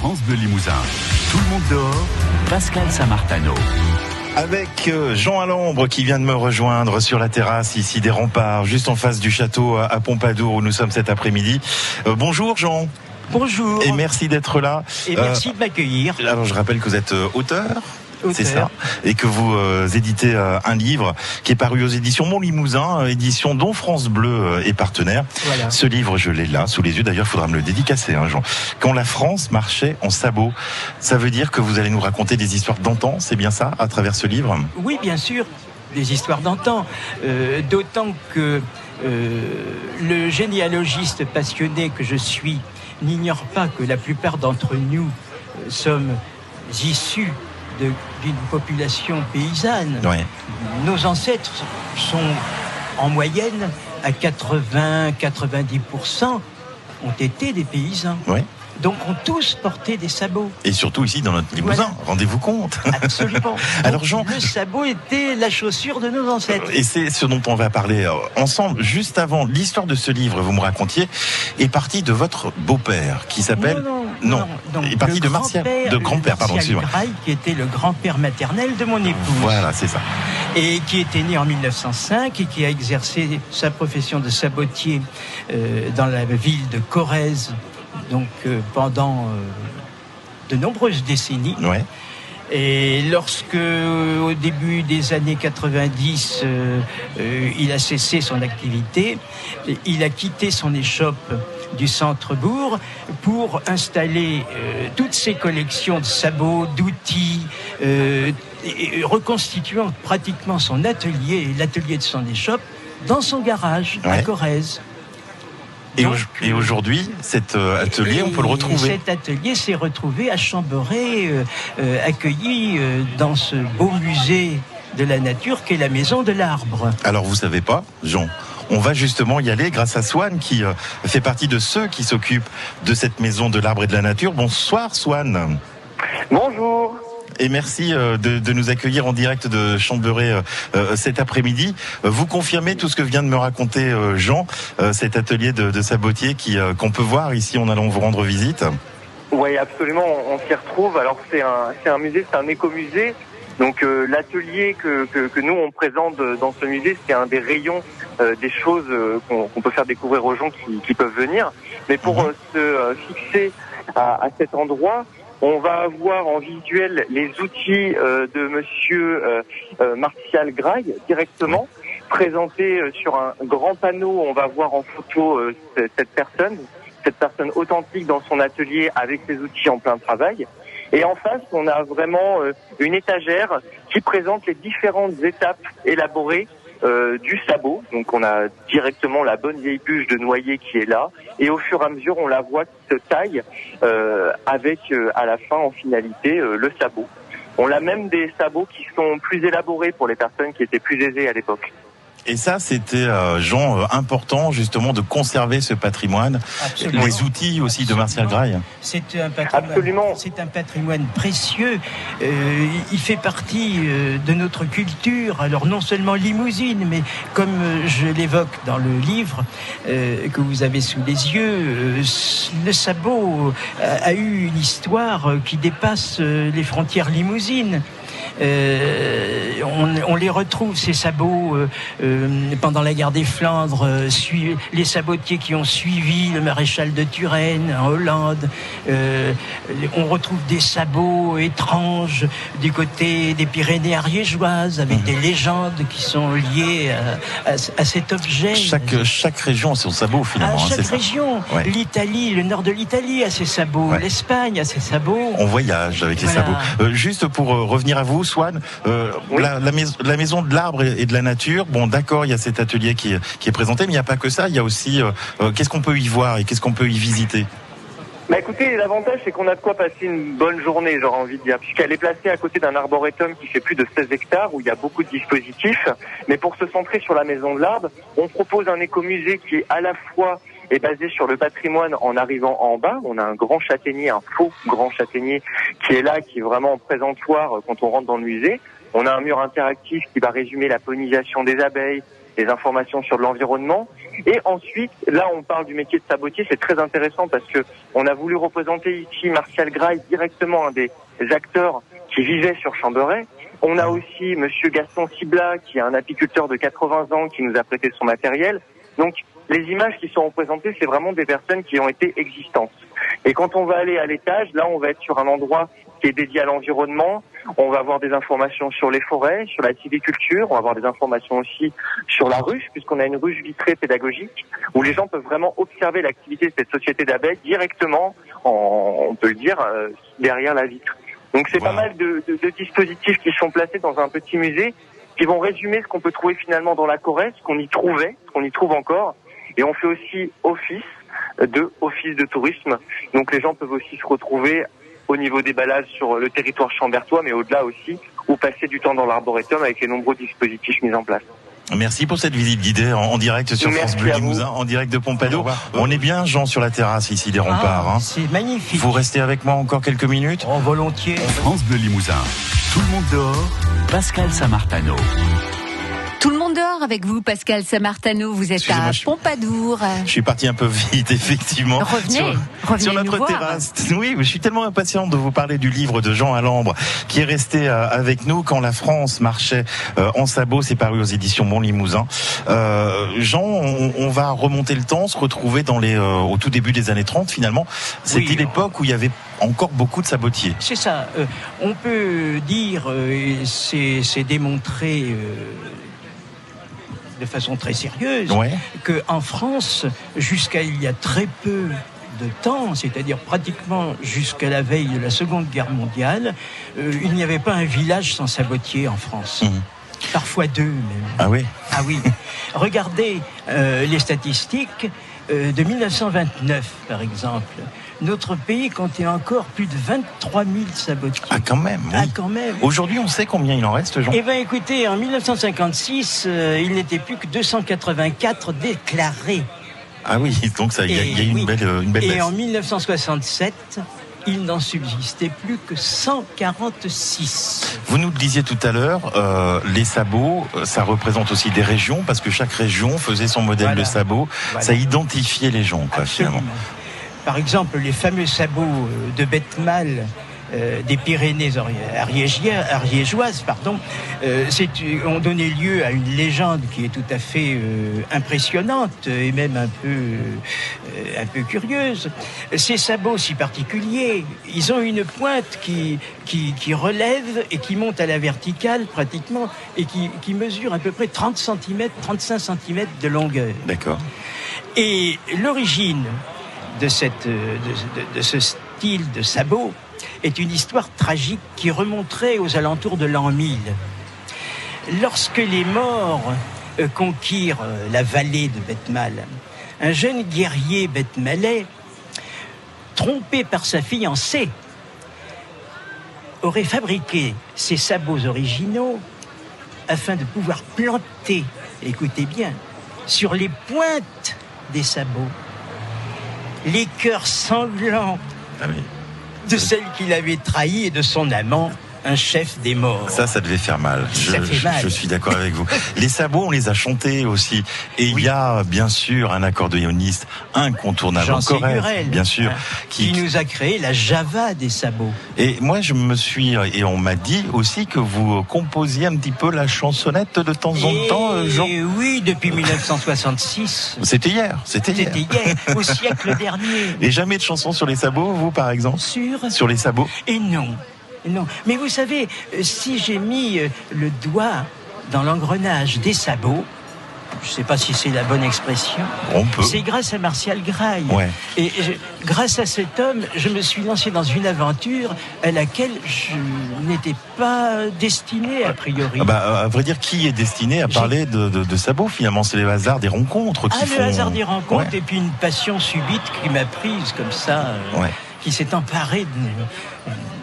France Bleu Limousin. Tout le monde dehors, Pascal Samartano. Avec Jean Alambre qui vient de me rejoindre sur la terrasse ici des Remparts, juste en face du château à Pompadour où nous sommes cet après-midi. Bonjour Jean. Bonjour. Et merci d'être là. Et merci de m'accueillir. Alors je rappelle que vous êtes auteur. C'est ça. Et que vous éditez un livre qui est paru aux éditions Mon Limousin, édition dont France Bleu est partenaire. Voilà. Ce livre, je l'ai là, sous les yeux. D'ailleurs, il faudra me le dédicacer, Jean. Quand la France marchait en sabots, ça veut dire que vous allez nous raconter des histoires d'antan, c'est bien ça, à travers ce livre ? Oui, bien sûr, des histoires d'antan. D'autant que le généalogiste passionné que je suis n'ignore pas que la plupart d'entre nous sommes issus d'une population paysanne. Ouais. Nos ancêtres sont en moyenne à 80-90% ont été des paysans. Ouais. Donc ont tous porté des sabots. Et surtout ici dans notre Limousin, Voilà. Rendez-vous compte. Absolument. Alors Jean, le sabot était la chaussure de nos ancêtres. Et c'est ce dont on va parler ensemble. Juste avant, l'histoire de ce livre, vous me racontiez, est partie de votre beau-père qui s'appelle... Non. Donc, est parti de Martial, de grand-père, pardon, excusez-moi. Graille, qui était le grand-père maternel de mon épouse. Voilà, c'est ça. Et qui était né en 1905 et qui a exercé sa profession de sabotier dans la ville de Corrèze, donc pendant de nombreuses décennies. Ouais. Et lorsque, au début des années 90, il a cessé son activité, il a quitté son échoppe du centre-bourg pour installer toutes ses collections de sabots, d'outils, reconstituant pratiquement son atelier, l'atelier de son échoppe, dans son garage à Corrèze. Et aujourd'hui, cet atelier, on peut le retrouver. Cet atelier s'est retrouvé à Chamberet, accueilli dans ce beau musée de la nature qu'est la Maison de l'Arbre. Alors vous savez pas, Jean, on va justement y aller grâce à Swan qui fait partie de ceux qui s'occupent de cette Maison de l'Arbre et de la Nature. Bonsoir Swan. Bonjour. Et merci de nous accueillir en direct de Chamberet cet après-midi. Vous confirmez tout ce que vient de me raconter Jean, cet atelier de sabotier qu'on peut voir ici en allant vous rendre visite? Oui, absolument, on s'y retrouve. Alors c'est un musée, c'est un écomusée. Donc l'atelier que nous on présente dans ce musée, c'est un des rayons des choses qu'on peut faire découvrir aux gens qui peuvent venir. Mais pour se fixer à cet endroit, on va avoir en visuel les outils de monsieur Martial Graille directement présentés sur un grand panneau. On va voir en photo cette personne authentique dans son atelier avec ses outils en plein travail. Et en face, on a vraiment une étagère qui présente les différentes étapes élaborées du sabot. Donc on a directement la bonne vieille bûche de noyer qui est là, et au fur et à mesure on la voit qui se taille avec à la fin en finalité le sabot. On a même des sabots qui sont plus élaborés pour les personnes qui étaient plus aisées à l'époque. Et ça, c'était, Jean, important justement de conserver ce patrimoine, Absolument. les outils aussi de Martial Graille. C'est un patrimoine, Absolument. C'est un patrimoine précieux. Il fait partie de notre culture. Alors non seulement limousine, mais comme je l'évoque dans le livre que vous avez sous les yeux, le sabot a eu une histoire qui dépasse les frontières limousines. On les retrouve, ces sabots, pendant la guerre des Flandres, les sabotiers qui ont suivi le maréchal de Turenne en Hollande. On retrouve des sabots étranges du côté des Pyrénées ariégeoises, avec des légendes qui sont liées à cet objet. Chaque région a son sabot finalement. Chaque région, Ouais. L'Italie, le nord de l'Italie a ses sabots, Ouais. l'Espagne a ses sabots. On voyage avec les Voilà. sabots. Juste pour revenir à vous, Swan, Oui. la maison de l'arbre et de la nature, bon d'accord, il y a cet atelier qui est présenté, mais il n'y a pas que ça, il y a aussi qu'est-ce qu'on peut y voir et qu'est-ce qu'on peut y visiter? Bah écoutez, l'avantage c'est qu'on a de quoi passer une bonne journée, j'aurais envie de dire, puisqu'elle est placée à côté d'un arboretum qui fait plus de 16 hectares, où il y a beaucoup de dispositifs. Mais pour se centrer sur la Maison de l'Arbre, on propose un écomusée qui est à la fois basé sur le patrimoine en arrivant en bas. On a un grand châtaignier, un faux grand châtaignier qui est là, qui est vraiment présentoir quand on rentre dans le musée. On a un mur interactif qui va résumer la pollinisation des abeilles, des informations sur l'environnement. Et ensuite, là, on parle du métier de sabotier. C'est très intéressant parce que on a voulu représenter ici Martial Graille, directement un des acteurs qui vivait sur Chamberet. On a aussi Monsieur Gaston Cibla, qui est un apiculteur de 80 ans, qui nous a prêté son matériel. Donc, les images qui sont représentées, c'est vraiment des personnes qui ont été existantes. Et quand on va aller à l'étage, là, on va être sur un endroit qui est dédié à l'environnement. On va avoir des informations sur les forêts, sur la sylviculture. On va avoir des informations aussi sur la ruche, puisqu'on a une ruche vitrée pédagogique, où les gens peuvent vraiment observer l'activité de cette société d'abeilles directement, on peut le dire, derrière la vitre. Donc c'est pas mal de dispositifs qui sont placés dans un petit musée, qui vont résumer ce qu'on peut trouver finalement dans la Corrèze, ce qu'on y trouvait, ce qu'on y trouve encore. Et on fait aussi office de tourisme. Donc les gens peuvent aussi se retrouver au niveau des balades sur le territoire chambertois, mais au-delà aussi, ou passer du temps dans l'arboretum avec les nombreux dispositifs mis en place. Merci pour cette visite guidée en direct sur France Bleu Limousin, en direct de Pompadour. On est bien, Jean, sur la terrasse ici des remparts. Hein. C'est magnifique. Vous restez avec moi encore quelques minutes ? Oh, volontiers. France Bleu Limousin. Tout le monde dehors. Pascal Samartano. Tout le monde dehors avec vous, Pascal Samartano. Vous êtes à Pompadour. Je suis parti un peu vite, effectivement. Revenez sur notre nous voir. terrasse. Oui, je suis tellement impatient de vous parler du livre de Jean Alambre, qui est resté avec nous quand la France marchait en sabots. C'est paru aux éditions Bon Limousin. Jean, on va remonter le temps, se retrouver au tout début des années 30, finalement. C'était l'époque où il y avait encore beaucoup de sabotiers. C'est ça. On peut dire, et c'est démontré de façon très sérieuse, qu'en France, jusqu'à il y a très peu de temps, c'est-à-dire pratiquement jusqu'à la veille de la Seconde Guerre mondiale, il n'y avait pas un village sans sabotier en France. Parfois deux même. Ah oui ? Ah oui. Regardez les statistiques de 1929, par exemple. Notre pays comptait encore plus de 23 000 sabotiers. Ah, quand même. Oui. Ah, quand même. Aujourd'hui, on sait combien il en reste, Jean ? Eh bien, écoutez, en 1956, il n'était plus que 284 déclarés. Ah oui, donc il y a eu une belle baisse. Et en 1967, il n'en subsistait plus que 146. Vous nous le disiez tout à l'heure, les sabots, ça représente aussi des régions, parce que chaque région faisait son modèle de sabot. Ça identifiait les gens, quoi, finalement. Par exemple, les fameux sabots de Bethmal des Pyrénées ariégeoises, ont donné lieu à une légende qui est tout à fait impressionnante et même un peu curieuse. Ces sabots si particuliers, ils ont une pointe qui relève et qui monte à la verticale pratiquement et qui mesure à peu près 30 cm, 35 cm de longueur. D'accord. Et l'origine de ce style de sabot est une histoire tragique qui remonterait aux alentours de l'an 1000. Lorsque les Maures conquirent la vallée de Bethmal, un jeune guerrier bethmalais, trompé par sa fiancée, aurait fabriqué ses sabots originaux afin de pouvoir planter, écoutez bien, sur les pointes des sabots, les cœurs sanglants de celle qu'il avait trahie et de son amant, un chef des morts. Ça devait faire mal. Je suis d'accord avec vous. Les sabots, on les a chantés aussi. Et il y a, bien sûr, un accordéoniste incontournable, Jean Corrèze, Ségurel, bien sûr, qui nous a créé la Java des sabots. Et moi, et on m'a dit aussi que vous composiez un petit peu la chansonnette de temps en temps, Jean. Oui, depuis 1966. C'était hier. Au siècle dernier. Et jamais de chansons sur les sabots, vous, par exemple ? Sur les sabots ? Et non. Non, mais vous savez, si j'ai mis le doigt dans l'engrenage des sabots, je ne sais pas si c'est la bonne expression, c'est grâce à Martial Graille. Et grâce à cet homme, je me suis lancé dans une aventure à laquelle je n'étais pas destiné, a priori. À vrai dire, qui est destiné à parler de sabots, finalement ? C'est le hasard des rencontres qui font... Le hasard des rencontres et puis une passion subite qui m'a prise comme ça... qui s'est emparé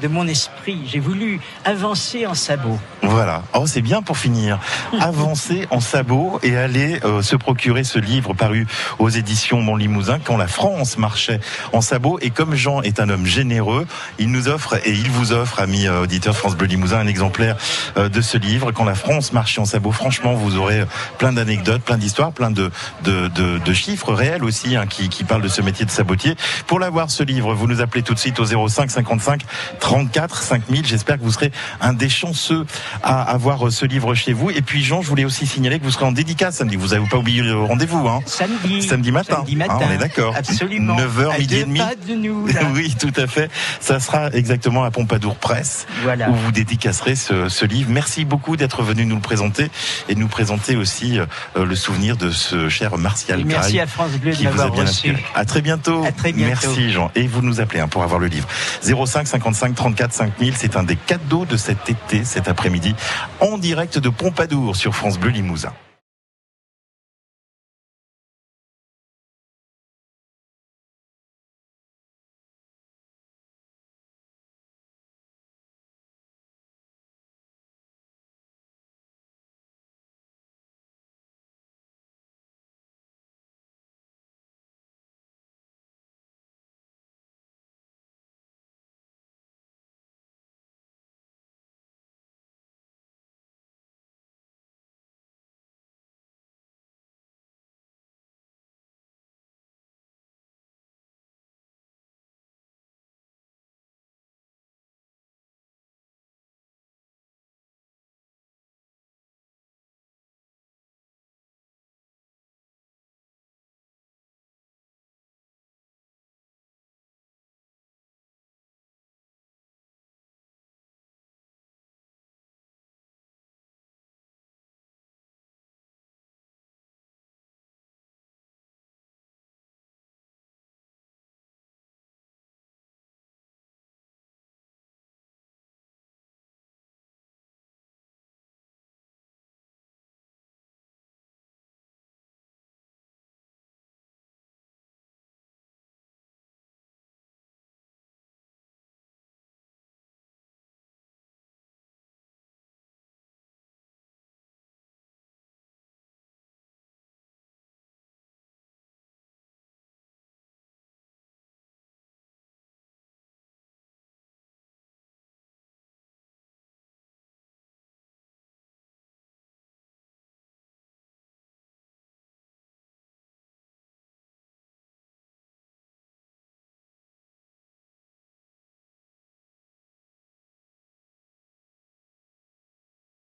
de mon esprit. J'ai voulu avancer en sabot. Voilà. Oh, c'est bien pour finir. Avancer en sabot et aller se procurer ce livre paru aux éditions Mon Limousin, Quand la France marchait en sabot. Et comme Jean est un homme généreux, il nous offre et il vous offre, amis auditeurs de France Bleu Limousin, un exemplaire de ce livre, Quand la France marchait en sabot. Franchement, vous aurez plein d'anecdotes, plein d'histoires, plein de chiffres réels aussi, hein, qui parlent de ce métier de sabotier. Pour l'avoir, ce livre, vous nous appelez tout de suite au 05 55 34 5000. J'espère que vous serez un des chanceux à avoir ce livre chez vous. Et puis Jean, je voulais aussi signaler que vous serez en dédicace samedi. Vous n'avez pas oublié le rendez-vous, hein? Samedi matin. Hein, on est d'accord. Absolument. 9h, midi et demi. Pas de nous, là. Oui, tout à fait. Ça sera exactement à Pompadour Presse, voilà, où vous dédicacerez ce livre. Merci beaucoup d'être venu nous le présenter et de nous présenter aussi le souvenir de ce cher Martial Graille. Merci à France Bleu de m'avoir reçu. À très bientôt. À très bientôt. Merci Jean. Et vous nous appelez pour avoir le livre. 05 55 34 5000. C'est un des cadeaux de cet été, cet après-midi, en direct de Pompadour sur France Bleu Limousin.